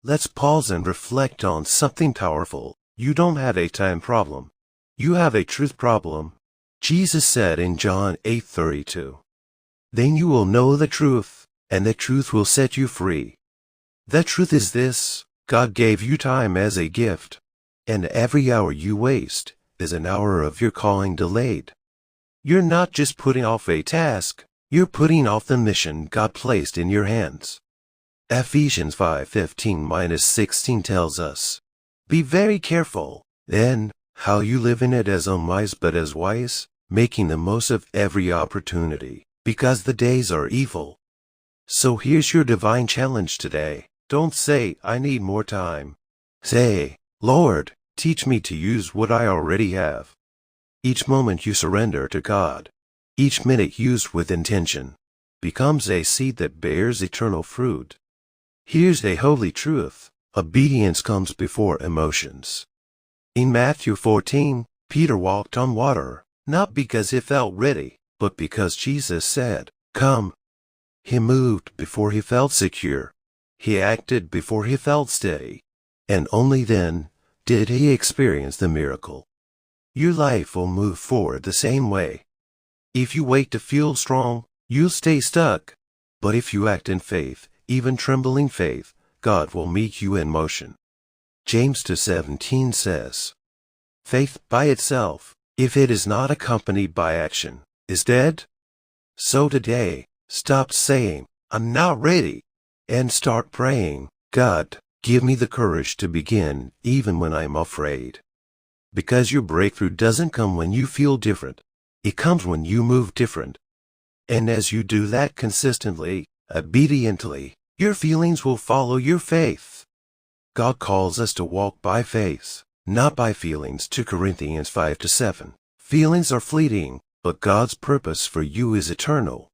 let's pause and reflect on something powerful. You don't have a time problem. You have a truth problem. Jesus said in John 8:32, "Then you will know the truth, and the truth will set you free." The truth is this: God gave you time as a gift, and every hour you waste is an hour of your calling delayed. You're not just putting off a task, you're putting off the mission God placed in your hands. Ephesians 5:15-16 tells us, "Be very careful, then, how you live in it as unwise but as wise, making the most of every opportunity, because the days are evil." So here's your divine challenge today. Don't say, "I need more time." Say, "Lord, teach me to use what I already have." Each moment you surrender to God, each minute used with intention, becomes a seed that bears eternal fruit. Here's a holy truth: obedience comes before emotions. In Matthew 14, Peter walked on water, not because he felt ready, but because Jesus said, "Come." He moved before he felt secure. He acted before he felt steady. And only then did he experience the miracle. Your life will move forward the same way. If you wait to feel strong, you'll stay stuck. But if you act in faith, even trembling faith, God will meet you in motion. James 2:17 says, "Faith by itself, if it is not accompanied by action, is dead." So today, stop saying, "I'm not ready," and start praying, "God, give me the courage to begin even when I'm afraid." Because your breakthrough doesn't come when you feel different. It comes when you move different. And as you do that consistently, obediently, your feelings will follow your faith. God calls us to walk by faith, not by feelings. 2 Corinthians 5-7. Feelings are fleeting, but God's purpose for you is eternal.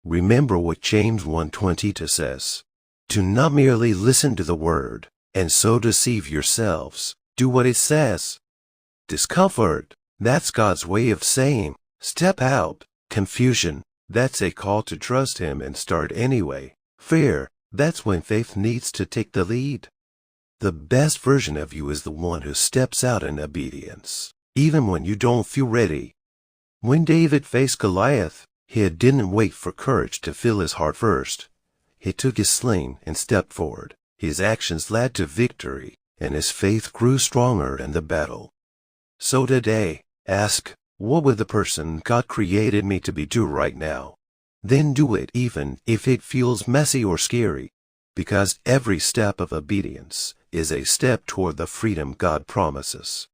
Remember what James 1:22 says. Do not merely listen to the word, and so deceive yourselves. Do what it says. Discomfort, that's God's way of saying, step out. Confusion, that's a call to trust Him and start anyway. Fear, that's when faith needs to take the lead. The best version of you is the one who steps out in obedience, even when you don't feel ready. When David faced Goliath, he didn't wait for courage to fill his heart first. He took his sling and stepped forward. His actions led to victory, and his faith grew stronger in the battle. So today, ask, what would the person God created me to be do right now? Then do it even if it feels messy or scary, because every step of obedience is a step toward the freedom God promises.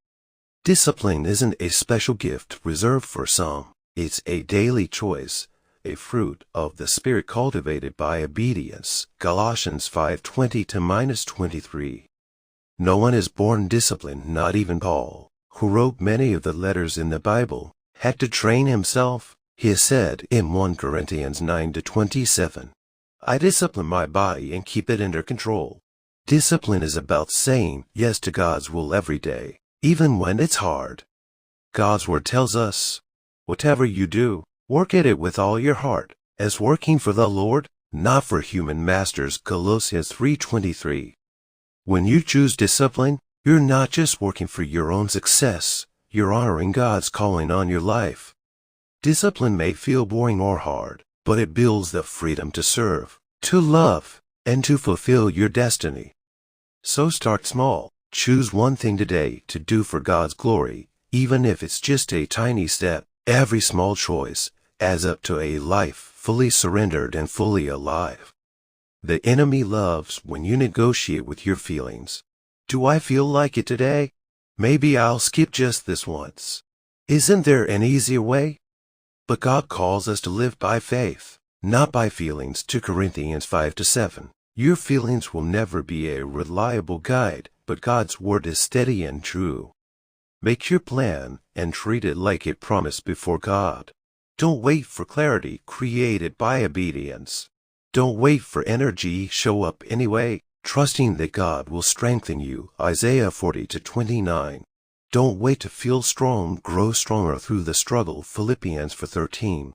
Discipline isn't a special gift reserved for some. It's a daily choice, a fruit of the Spirit cultivated by obedience. Galatians 5:20-23. No one is born disciplined, not even Paul, who wrote many of the letters in the Bible, had to train himself. He said in 1 Corinthians 9-27, "I discipline my body and keep it under control." Discipline is about saying yes to God's will every day, even when it's hard. God's word tells us, "Whatever you do, work at it with all your heart, as working for the Lord, not for human masters." Colossians 3:23. When you choose discipline, you're not just working for your own success, you're honoring God's calling on your life. Discipline may feel boring or hard, but it builds the freedom to serve, to love, and to fulfill your destiny. So start small. Choose one thing today to do for God's glory, even if it's just a tiny step. Every small choice adds up to a life fully surrendered and fully alive. The enemy loves when you negotiate with your feelings. Do I feel like it today? Maybe I'll skip just this once. Isn't there an easier way? But God calls us to live by faith, not by feelings. 2 Corinthians 5-7. Your feelings will never be a reliable guide, but God's word is steady and true. Make your plan and treat it like it promised before God. Don't wait for clarity created by obedience. Don't wait for energy, show up anyway, trusting that God will strengthen you. Isaiah 40:29. Don't wait to feel strong, grow stronger through the struggle. Philippians 4:13.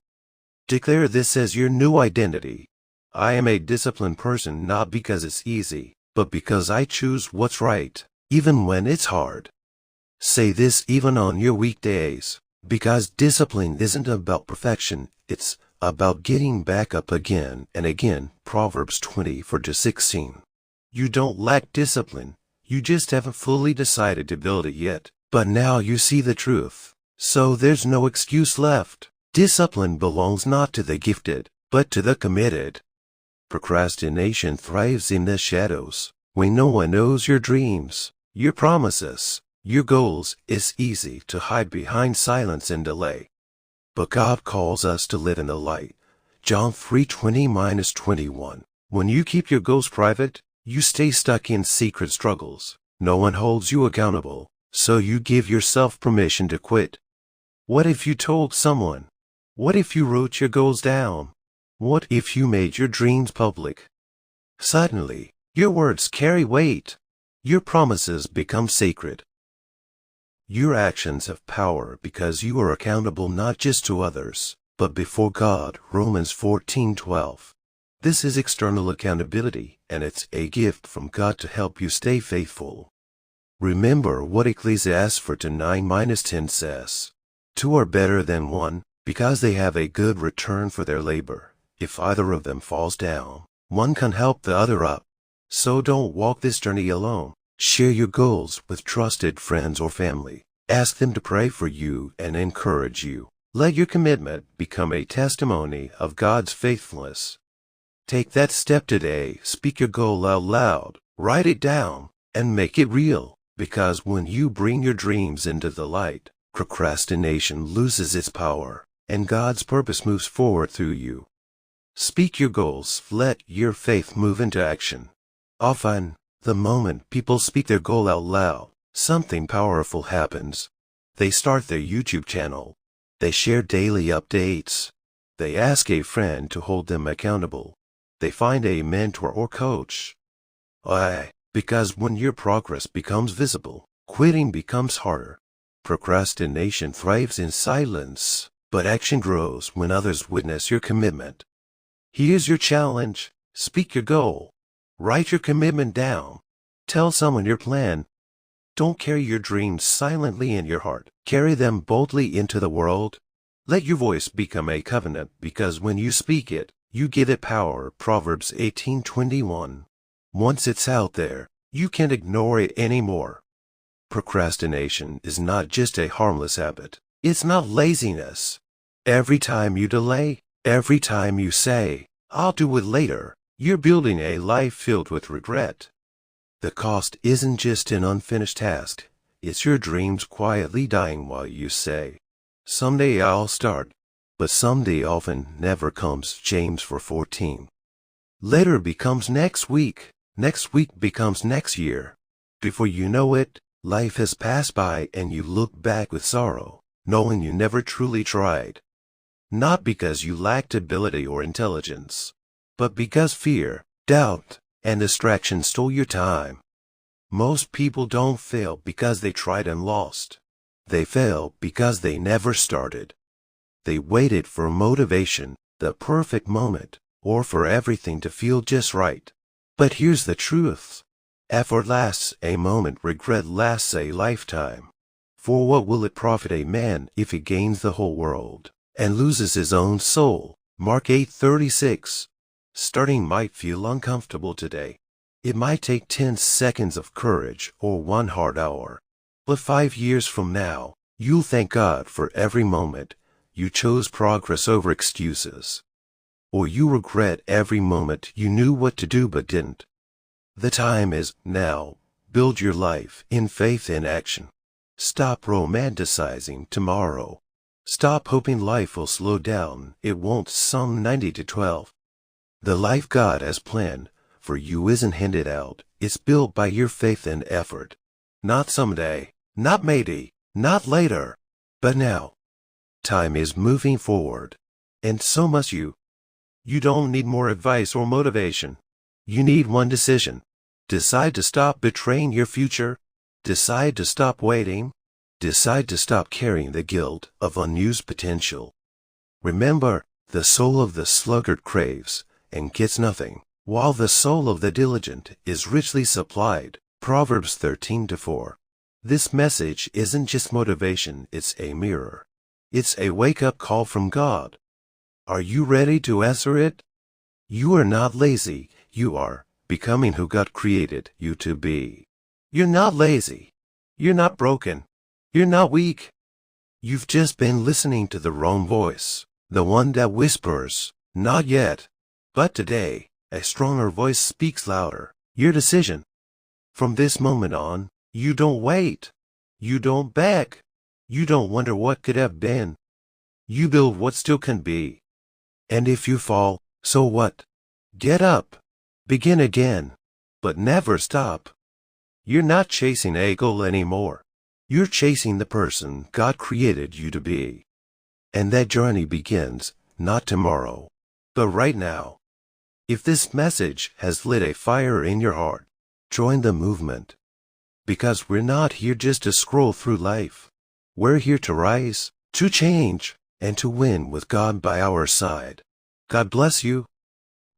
Declare this as your new identity. I am a disciplined person not because it's easy, but because I choose what's right, even when it's hard. Say this even on your weekdays, because discipline isn't about perfection, it's about getting back up again and again. Proverbs 24:16. You don't lack discipline, you just haven't fully decided to build it yet, but now you see the truth, so there's no excuse left. Discipline belongs not to the gifted, but to the committed. Procrastination thrives in the shadows. When no one knows your dreams, your promises, your goals, it's easy to hide behind silence and delay. But God calls us to live in the light. John 3:20-21. When you keep your goals private, you stay stuck in secret struggles. No one holds you accountable, so you give yourself permission to quit. What if you told someone? What if you wrote your goals down? What if you made your dreams public? Suddenly, your words carry weight. Your promises become sacred. Your actions have power because you are accountable not just to others, but before God. Romans 14:12. This is external accountability, and it's a gift from God to help you stay faithful. Remember what Ecclesiastes 9:10 says. Two are better than one, because they have a good return for their labor. If either of them falls down, one can help the other up. So don't walk this journey alone. Share your goals with trusted friends or family. Ask them to pray for you and encourage you. Let your commitment become a testimony of God's faithfulness. Take that step today. Speak your goal out loud. Write it down and make it real. Because when you bring your dreams into the light, procrastination loses its power, and God's purpose moves forward through you. Speak your goals. Let your faith move into action. Often, the moment people speak their goal out loud, something powerful happens. They start their YouTube channel. They share daily updates. They ask a friend to hold them accountable. They find a mentor or coach. Why? Because when your progress becomes visible, quitting becomes harder. Procrastination thrives in silence, but action grows when others witness your commitment. Here's your challenge. Speak your goal. Write your commitment down. Tell someone your plan. Don't carry your dreams silently in your heart. Carry them boldly into the world. Let your voice become a covenant, because when you speak it, you give it power. Proverbs 18:21. Once it's out there, you can't ignore it anymore. Procrastination is not just a harmless habit. It's not laziness. Every time you delay, every time you say, "I'll do it later," you're building a life filled with regret. The cost isn't just an unfinished task. It's your dreams quietly dying while you say, "Someday I'll start." But someday often never comes. James 4:14. Later becomes next week. Next week becomes next year. Before you know it, life has passed by and you look back with sorrow, knowing you never truly tried. Not because you lacked ability or intelligence, but because fear, doubt, and distraction stole your time. Most people don't fail because they tried and lost. They fail because they never started. They waited for motivation, the perfect moment, or for everything to feel just right. But here's the truth. Effort lasts a moment, regret lasts a lifetime. For what will it profit a man if he gains the whole world and loses his own soul? Mark 8:36. Starting might feel uncomfortable today. It might take 10 seconds of courage or one hard hour. But 5 years from now, you'll thank God for every moment you chose progress over excuses. Or you regret every moment you knew what to do but didn't. The time is now. Build your life in faith and action. Stop romanticizing tomorrow. Stop hoping life will slow down. It won't. Psalm 90:12. The life God has planned for you isn't handed out. It's built by your faith and effort. Not someday, not maybe, not later, but now. Time is moving forward, and so must you. You don't need more advice or motivation. You need one decision. Decide to stop betraying your future. Decide to stop waiting. Decide to stop carrying the guilt of unused potential. Remember, the soul of the sluggard craves and gets nothing, while the soul of the diligent is richly supplied. Proverbs 13:4. This message isn't just motivation, it's a mirror. It's a wake-up call from God. Are you ready to answer it? You are not lazy, you are becoming who God created you to be. You're not lazy. You're not broken. You're not weak. You've just been listening to the wrong voice, the one that whispers, "Not yet." But today, a stronger voice speaks louder. Your decision. From this moment on, you don't wait. You don't beg. You don't wonder what could have been. You build what still can be. And if you fall, so what? Get up. Begin again. But never stop. You're not chasing a goal anymore. You're chasing the person God created you to be. And that journey begins, not tomorrow, but right now. If this message has lit a fire in your heart, join the movement. Because we're not here just to scroll through life. We're here to rise, to change, and to win with God by our side. God bless you.